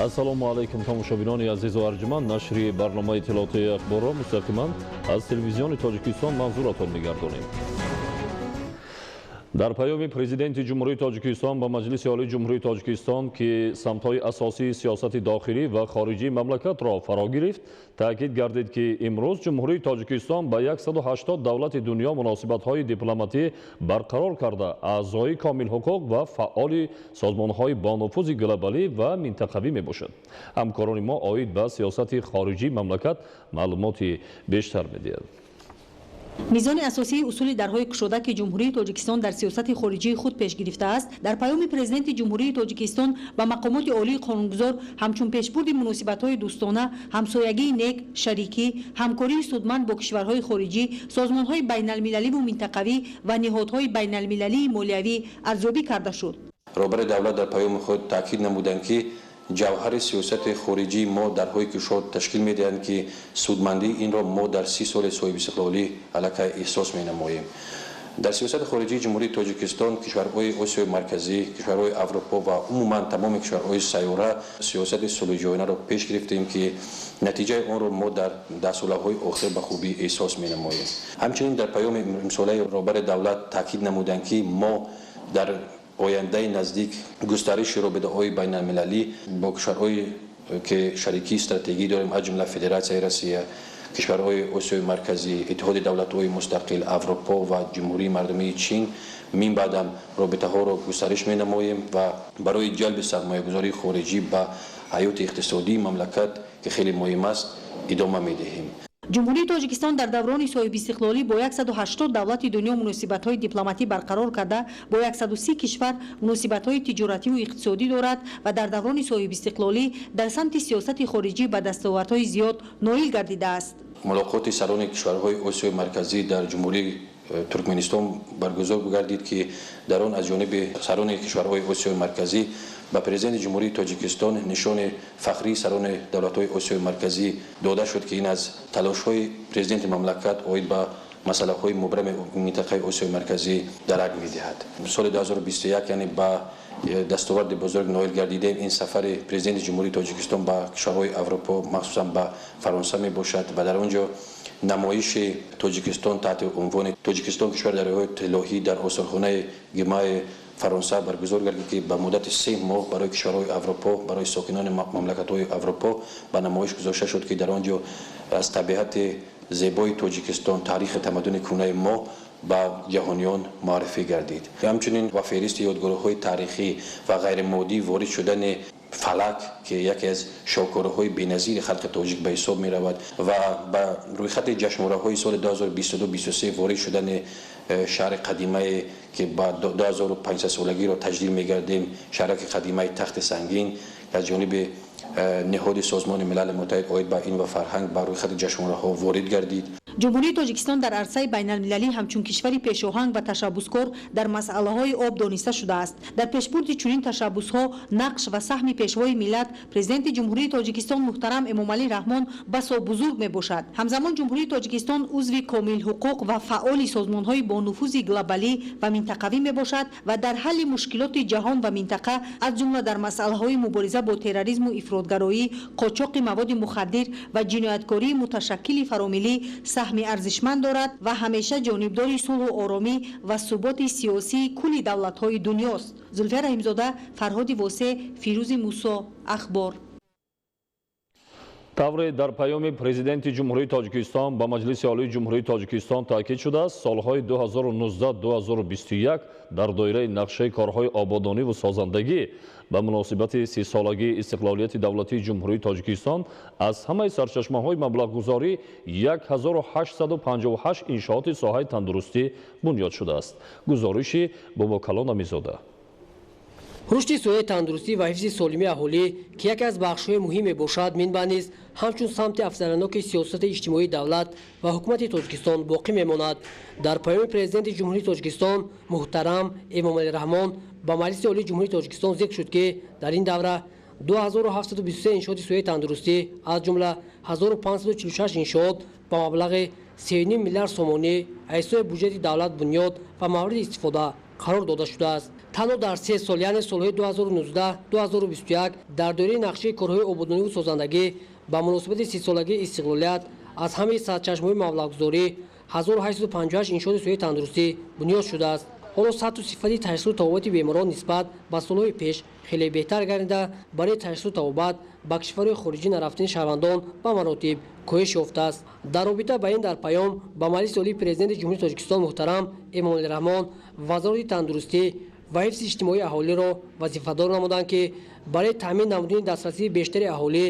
ассалому алайкум тамошобинони азизу арҷуманд. Нашри барномаи иттилоотии ахборро мустақиман аз телевизиони Тоҷикистон манзуратон мегардонем. дар паёми президенти ҷумҳурии Тоҷикистон ба Маҷлиси олии ҷумҳурии Тоҷикистон ки самтҳои асосии сиёсати дохилӣ ва хориҷии мамлакатро фаро гирифт, таъкид гардид ки имрӯз ҷумҳурии Тоҷикистон ба 180 давлати дунё муносибатҳои дипломатӣ барқарор карда, аъзои комилҳуқуқ ва фаъоли созмонҳои бонуфузи глобалӣ ва минтақавӣ мебошад. ҳамкорони мо оид ба сиёсати хориҷии мамлакат маълумоти бештар медиҳад. мизони асосии усули дарҳои кушода ки ҷумҳурии Тоҷикистон дар сиёсати хориҷии худ пеш гирифтааст, дар паёми президенти ҷумҳурии Тоҷикистон ба мақомоти олии қонунгузор ҳамчун пешбурди муносибатҳои дӯстона, ҳамсоягии нек, шарикӣ, ҳамкории судманд бо кишварҳои хориҷӣ, созмонҳои байналмилаливу минтақавӣ ва ниҳодҳои байналмилалии молиявӣ арзёбӣ карда шуд. роҳбари давлат дар паёми худ таъкид намуданд ки ҷавҳари сиёсати хориҷии мо дарҳои кушод ташкил медиҳанд ки судмандии инро мо дар 30 соли соҳиби истиқлолӣ аллакай эҳсос менамоем. дар сиёсати хориҷии ҷумҳурии Тоҷикистон кишварҳои Осиёи марказӣ, кишварҳои Аврупо ва умуман тамоми кишварҳои сайёра сиёсати сулҳҷӯёнаро пеш гирифтем ки натиҷаи онро мо дар даҳсолаҳои охир ба хубӣ эҳсос менамоем. ҳамчунин дар паёми имсолаи роҳбари давлат таъкид намуданд ки мо дар ояндаи наздик густариши робитаҳои байналмилалӣ бо кишварҳои ки шарикии стратегӣ дорем, аз ҷумла Федератсияи Россия, кишварҳои Осиёи марказӣ, иттиҳоди давлатҳои мустақил, Аврупо ва ҷумҳурии мардумии Чин, мин баъдам робитаҳоро густариш менамоем ва барои ҷалби сармоягузории хориҷӣ ба ҳаёти иқтисодии мамлакат ки хеле муҳим аст идома медиҳем. ҷумҳурии Тоҷикистон дар даврони соҳибистиқлолӣ бо 180 давлати дунё муносибатҳои дипломатӣ барқарор карда, бо 130 кишвар муносибатҳои тиҷоративу иқтисодӣ дорад ва дар даврони соҳибистиқлолӣ дар самти сиёсати хориҷӣ ба дастовардҳои зиёд ноил гардидааст. мулоқоти сарони кишварҳои Осиёи марказӣ дар ҷумҳурии Туркменистон баргузор гардид ки дар он аз ҷониби сарони кишварҳои Осиёи марказӣ ба президенти ҷумҳурии Тоҷикистон нишони фахрии сарони давлатҳои Осиёи марказӣ дода шуд ки ин аз талошҳои президенти мамлакат оид ба масъалаҳои мубрами минтақаи Осиёи марказӣ дарак медиҳад. соли 2021 яъне ба дастоварди бузург ноил гардидем. ин сафари президенти ҷумҳурии Тоҷикистон ба кишварҳои Аврупо, махсусан ба Фаронса мебошад ва дар он ҷо намоиши Тоҷикистон таҳти унвони Тоҷикистон кишвар дарёҳои тиллоҳӣ дар осорхонаи ГИМАи Фаронса баргузор гардид ки ба муддати 3 моҳ барои кишварҳои Аврупо, барои сокинони мамлакатҳои Аврупо ба намоиш гузошта шуд ки дар он ҷо аз табиати зебои Тоҷикистон, таърихи тамаддуни кӯнаи мо ба ҷаҳониён муаррифӣ гардид. ҳамчунин ба феҳристи ёдгорҳои таърихӣ ва ғайримоддӣ ворид шудани фалак ки яке аз шовкораҳои беназири халқи тоҷик ба ҳисоб меравад ва ба рӯйхати ҷашнвораҳои соли 2022-23 ворид шудани шаҳри қадимае ки ба 2500-солагиро таҷдид мегардем, шаҳраки қадимаи Тахти Сангин аз ҷониби ниҳоди созмони милали муттаҳид оид ба ин ва фарҳанг ба рӯйхати ҷашнвораҳо ворид гардид. ҷумҳурии Тоҷикистон дар арсаи байналмилалӣ ҳамчун кишвари пешоҳанг ва ташаббускор дар масъалаҳои об дониста шудааст. дар пешбурди чунин ташаббусҳо нақш ва саҳми пешвои миллат президенти ҷумҳурии Тоҷикистон муҳтарам Эмомалӣ Раҳмон басо бузург мебошад. ҳамзамон ҷумҳурии Тоҷикистон узви комилҳуқуқ ва фаъоли созмонҳои бонуфузи глобалӣ ва минтақавӣ мебошад ва дар ҳалли мушкилоти ҷаҳон ва минтақа аз ҷумла дар масъалаҳои мубориза бо терроризму ифротгароӣ, қочоқи маводи мухаддир ва ҷинояткории муташаккили фаромилӣ саҳми арзишманд дорад ва ҳамеша ҷонибдори сулҳу оромӣ ва суботи сиёсии кулли давлатҳои дунёст. Зульфия Раҳимзода, Фарҳоди Восеъ, Фирӯзи Мусо, Ахбор. тавре дар паёми президенти ҷумҳурии Тоҷикистон ба Маҷлиси олии ҷумҳурии Тоҷикистон таъкид шудааст солҳои 2019-2021 дар доираи нақшаи корҳои ободониву созандагӣ ба муносибати 30-солагии истиқлолияти давлатии ҷумҳурии Тоҷикистон аз ҳамаи сарчашмаҳои маблағгузорӣ 1858 иншооти соҳаи тандурустӣ бунёд шудааст. гузориши Бобокалон Амизода. рушди соҳаи тандурустӣ ва ҳифзи солимии аҳолӣ ки яке аз бахшҳои муҳим мебошад, минбаъд ҳамчун самти афзаланоки сиёсати иҷтимоии давлат ва ҳукумати Тоҷикистон боқӣ мемонад. дар паёми президенти ҷумҳурии Тоҷикистон муҳтарам Эмомалӣ Раҳмон ба Маҷлиси олии ҷумҳурии Тоҷикистон зикр шуд ки дар ин давра 2723 иншооти соҳаи тандурустӣ аз ҷумла 1546 иншоот ба маблағи 3,5 миллиард сомонӣ ҳисоби буҷети давлат бунёд ва мавриди истифода қарор дода шудааст. танҳо дар 3 сол яъне солҳои 2019-2021 дар доираи нақшаи корҳои ободониву созандагӣ ба муносибати 30-солагии истиқлолият аз ҳамаи сарчашмаҳои маблағгузорӣ 1858 иншооти соҳаи тандурустӣ бунёд шудааст. ҳоло сатҳу сифати ташхису табобати беморон нисбат ба солҳои пеш хеле беҳтар гардида, барои ташхису табобат ба кишварҳои хориҷӣ нарафтани шаҳрвандон ба маротиб коҳиш ёфтааст. дар робита ба ин дар паём ба маҷлиси олии президенти ҷумҳурии Тоҷикистон муҳтарам Эмомалӣ Раҳмон вазороти тандурустӣ ва ҳифзи иҷтимоии аҳолиро вазифадор намуданд ки барои таъмин намудани дастрасии бештари аҳолӣ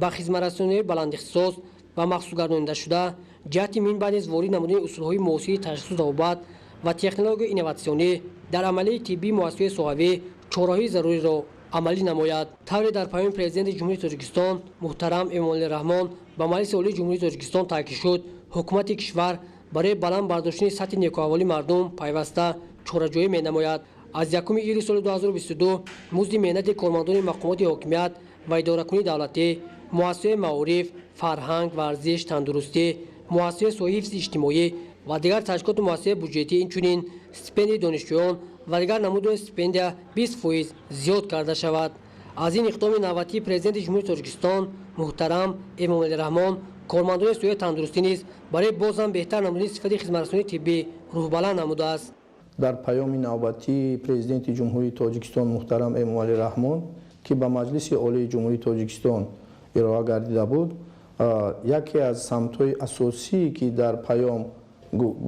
ба хизматрасониҳои баландихтисос ва махсусгардонидашуда ҷиҳати минбаъд ворид намудани усулҳои муосири ташхису табобат ва технологияи инноватсионӣ дар амалияи тиббии муассисаҳои соҳавӣ чораҳои заруриро амалӣ намояд. тавре дар паёми президенти ҷумҳурии Тоҷикистон муҳтарам Эмомалӣ Раҳмон ба маҷлиси олии ҷумҳурии Тоҷикистон таъкид шуд, ҳукумати кишвар барои баланд бардоштани сатҳи некуаҳволии мардум пайваста чораҷоӣ менамояд. аз 1 июли соли 2022 музди меҳнати кормандони мақомоти ҳокимият ва идоракунии давлатӣ, муассисаҳои маориф, фарҳанг, варзиш, тандурустӣ, муассисаҳои соҳаи ҳифзи иҷтимоӣ ва дигар ташкилоту муассисаҳои бюджетӣ, инчунин стипендияи донишҷӯён ва дигар намудҳои стипендия 20% зиёд карда шавад. аз ин иқдоми навбатии президенти ҷумҳурии Тоҷикистон муҳтарам Эмомалӣ Раҳмон кормандони соҳаи тандурустӣ низ барои бозам беҳтар намудани сифати хизматрасонии тиббӣ рӯҳбаланд намудааст. дар паёми навбатии президенти ҷумҳурии Тоҷикистон муҳтарам Эмомалӣ Раҳмон ки ба маҷлиси олии ҷумҳурии Тоҷикистон ироа гардида буд, яке аз самтҳои асосие ки дар паём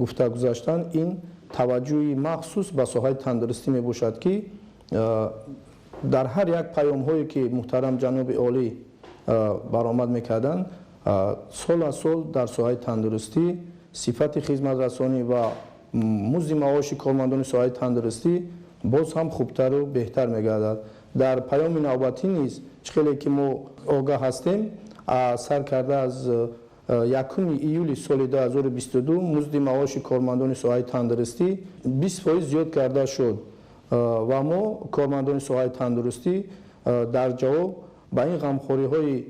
гуфта гузаштанд, ин таваҷҷӯҳи махсус ба соҳаи тандурустӣ мебошад ки дар ҳар як паёмҳое ки муҳтарам ҷаноби олӣ баромад мекарданд, сол аз сол дар соҳаи тандурустӣ сифати хизматрасонӣ ва музди маоши кормандони соҳаи тандурустӣ боз ҳам хубтару беҳтар мегардад. дар паёми навбатӣ низ чхеле ки мо огаҳ ҳастем, сар карда аз 1 июли соли 2022 музди маоши кормандони соҳаи тандурустӣ 20% зиёд карда шуд ва мо кормандони соҳаи тандурустӣ дар ҷавоб ба ин ғамхориҳои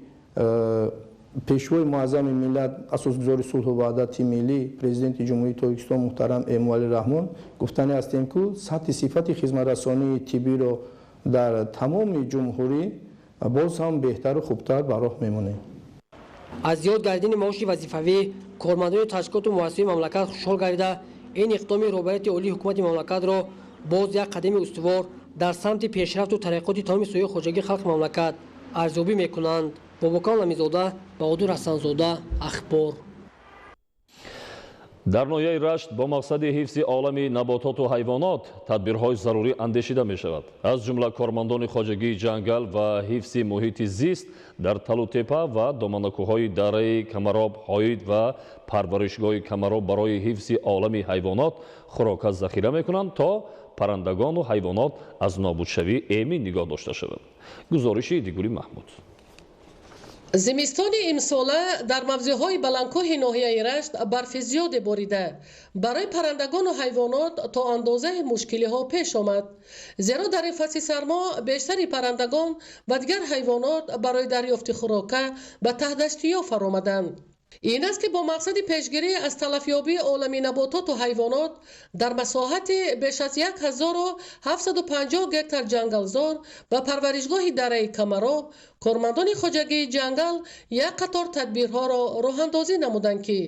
пешвои муаззами миллат, асосгузори сулҳу ваҳдати миллӣ, президенти ҷумҳурии Тоҷикистон муҳтарам Эмомалӣ Раҳмон гуфтане ҳастем ки сатҳи сифати хизматрасонии тиббиро дар тамоми ҷумҳурӣ боз ҳам беҳтару хубтар ба роҳ мемонем. аз зиёд гардидани маоши вазифавӣ кормандони ташкилоту муассисаҳои мамлакат хушҳол гардида, ин иқдоми роҳбарияти олии ҳукумати мамлакатро боз як қадами устувор дар самти пешрафту тараққиёти тамоми соҳаи хоҷагии халқи мамлакат арзёбӣ мекунанд. бобокан ламизода, Баҳодур Ҳасанзода, Ахбор. дар ноҳияи Рашт бо мақсади ҳифзи олами набототу ҳайвонот тадбирҳои зарурӣ андешида мешавад. аз ҷумла кормандони хоҷагии ҷангал ва ҳифзи муҳити зист дар Талутепа ва доманакӯҳои дараи Камароб ҳоид ва парваришгоҳи Камароб барои ҳифзи олами ҳайвонот хӯрока захира мекунанд, то паррандагону ҳайвонот аз нобудшавӣ эмин нигоҳ дошта шаванд. гузориши Дигули Маҳмуд. зимистони имсола дар мавзеъҳои баландкоҳи ноҳияи Рашт барфи зиёде борида барои паррандагону ҳайвонот то андозае мушкилиҳо пеш омад. зеро дар ин фасли сармо бештари паррандагон ва дигар ҳайвонот барои дарёфти хӯрока ба таҳдаштиё фаромаданд. ин аст ки бо мақсади пешгирӣ аз талафёбии олами набототу ҳайвонот дар масоҳати беш аз 1750 гектар ҷангалзор ва парваришгоҳи дараи Камароб кормандони хоҷагии ҷангал як қатор тадбирҳоро роҳандозӣ намуданд ки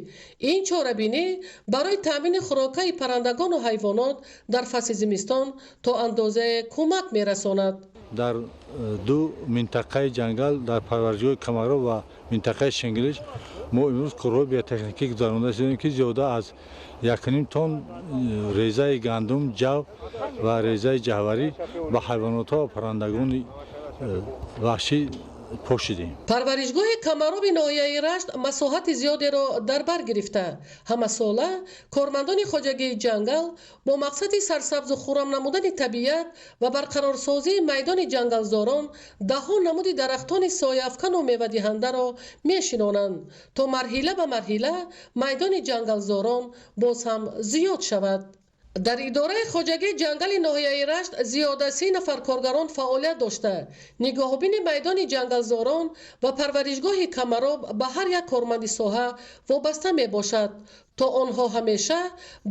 ин чорабинӣ барои таъмини хӯрокаи паррандагону ҳайвонот дар фасли зимистон то андозае кӯмак мерасонад. дар ду минтақаи ҷангал дар парваришгоҳи Камароб ва минтақаи Шингилиш мо имрӯз корҳои биотехникӣ гузаронда шудем ки зиёда аз 1.5 тонн резаи гандум, ҷав ва резаи ҷаҳварӣ ба ҳайвонотҳо ва паррандагони ваҳшӣ пошидем. парваришгоҳи Камароби ноҳияи Рашт масоҳати зиёдеро дар бар гирифта ҳамасола кормандони хоҷагии ҷангал бо мақсади сарсабзу хуррам намудани табиат ва барқарорсозии майдони ҷангалзорон даҳҳо намуди дарахтони сояафкану мевадиҳандаро мешинонанд то марҳила ба марҳила майдони ҷангалзорон боз ҳам зиёд шавад. дар идораи хоҷагии ҷангали ноҳияи Рашт зиёда 30 нафар коргарон фаъолият дошта, нигоҳубини майдони ҷангалзорон ва парваришгоҳи Камароб ба ҳар як корманди соҳа вобаста мебошад, то онҳо ҳамеша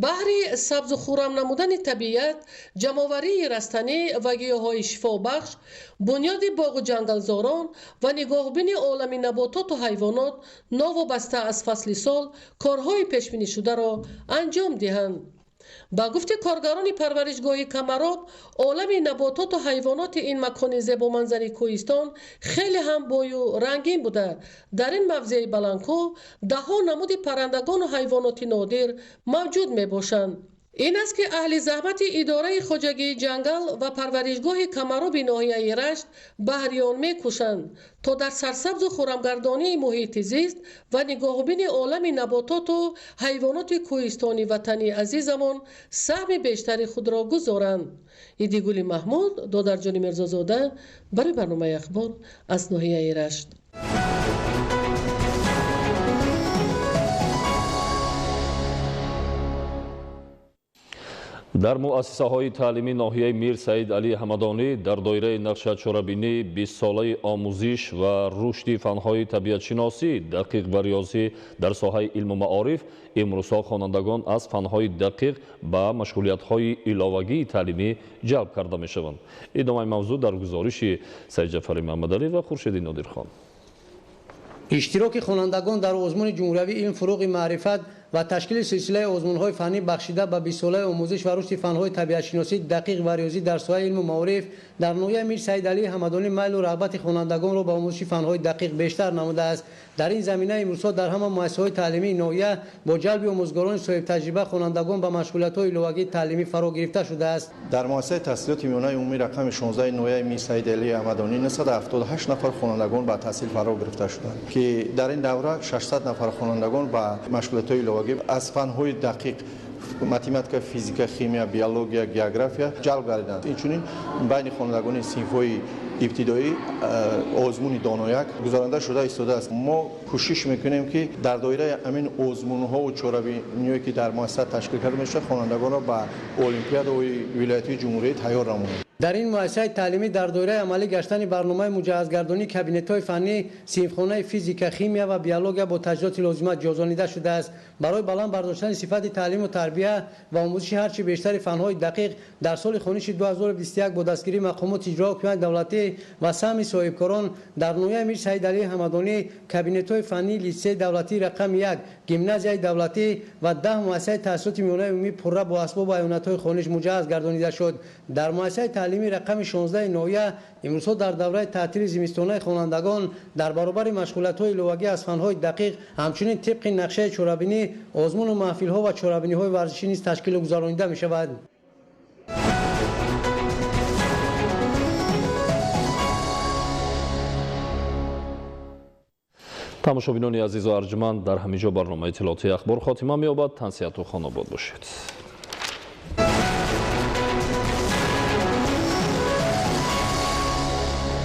баҳри сабзу хуррам намудани табиат, ҷамъоварии растанӣ ва гиёҳҳои шифобахш, бунёди боғу ҷангалзорон ва нигоҳубини олами набототу ҳайвонот новобаста аз фасли сол корҳои пешбинишударо анҷом диҳанд. ба гуфти коргарони парваришгоҳи Камароб, олами набототу ҳайвоноти ин макони зебоманзари Кӯҳистон хеле ҳам бою рангин буда. Дар ин мавзеи баландкӯҳ даҳҳо намуди паррандагону ҳайвоноти нодир мавҷуд мебошанд. ин аст ки аҳли заҳмати идораи хоҷагии ҷангал ва парваришгоҳи Камароби ноҳияи Рашт баҳри он мекӯшанд, то дар сарсабзу хуррамгардонии муҳити зист ва нигоҳубини олами набототу ҳайвоноти кӯҳистони ватани азизамон саҳми бештари худро гузоранд. Идигули Маҳмуд, Додарҷони Мирзозода, барои барномаи ахбор аз ноҳияи Рашт. дар муассисаҳои таълимии ноҳияи Мир Саид Алӣ Ҳамадонӣ дар доираи нақшачорабинии 20-солаи омӯзиш ва рушди фанҳои табиатшиносӣ, дақиқ ва риёзӣ дар соҳаи илму маориф имрӯзҳо хонандагон аз фанҳои дақиқ ба машғулиятҳои иловагии таълимӣ ҷалб карда мешаванд. идомаи мавзӯъ дар гузориши Саидҷафари Муҳаммадалӣ ва Хуршиди Нодирхон. иштироки хонандагон дар озмуни ҷумҳуриявии илм, фуруғи маърифат ва ташкили силсилаи озмунҳои фаннӣ бахшида ба 20-солаи омӯзиш ва рушди фанҳои табиатшиносӣ, дақиқ ва риёзӣ дар соҳаи илму маориф дар ноҳияи Мир Саид Алӣ Ҳамадонӣ майлу рағбати хонандагонро ба омӯзиши фанҳои дақиқ бештар намудааст. дар ин замина имрӯзҳо дар ҳама муассисаҳои таълимии ноҳия бо ҷалби омӯзгорони соҳибтаҷриба хонандагон ба машғулиятҳои иловагии таълимӣ фаро гирифта шудааст. дар муассисаи таҳсилоти миёнаи умумии рақами 16 ноҳияи Мир Саид Алӣ Ҳамадонӣ 978 нафар хонандагон ба таҳсил фаро гирифта шуданд, ки дар ин давра 600 нафар хонандагон ба машғулиятҳои иловагӣ аз фанҳои дақиқ математика, физика, химия, биология, география ҷалб гардиданд. инчунин байни хонандагони синфҳои ибтидоӣ озмуни донояк гузаронда шуда истодааст. мо кӯшиш мекунем ки дар доираи амин озмунҳову чорабиниҳое ки дар муассиса ташкил карда мешавад хонандагонро ба олимпиадаҳои вилоятии ҷумҳурӣ тайёр намоем. дар ин муассисаи таълимӣ дар доираи амалӣ гаштани барномаи муҷаҳҳазгардонии кабинетҳои фаннӣ синфхонаи физика, химия ва биология бо таҷҳизоти лозима ҷозонида шудааст. барои баланд бардоштани сифати таълиму тарбия ва омӯзиши ҳарчи бештари фанҳои дақиқ дар соли хониши 2021 бо дастгирии мақомоти иҷрои ҳукумати давлатӣ ва саҳми соҳибкорон дар ноҳияи Мир Саид Алӣ Ҳамадонӣ кабинетҳои фаннии литсеи давлатии рақами 1, гимназияи давлатӣ ва 10 муассисаи таҳсилоти миёнаи умумӣ пурра бо асбобу айвонатҳои хониш муҷаҳҳаз гардонида шуд. дар муассисаи таълимии рақами 16 ноҳия имрӯзҳо дар давраи таътили зимистонаи хонандагон дар баробари машғулиятҳои иловагӣ аз фанҳои дақиқ ҳамчунин тибқи нақшаи чорабинӣ озмуну маҳфилҳо ва чорабиниҳои варзишӣ низ ташкилу гузаронида мешавад. тамошобинони азизу арҷманд, дар ҳамин ҷо барномаи иттилоотии ахбор хотима меёбад. Тансияту хонобод бошед.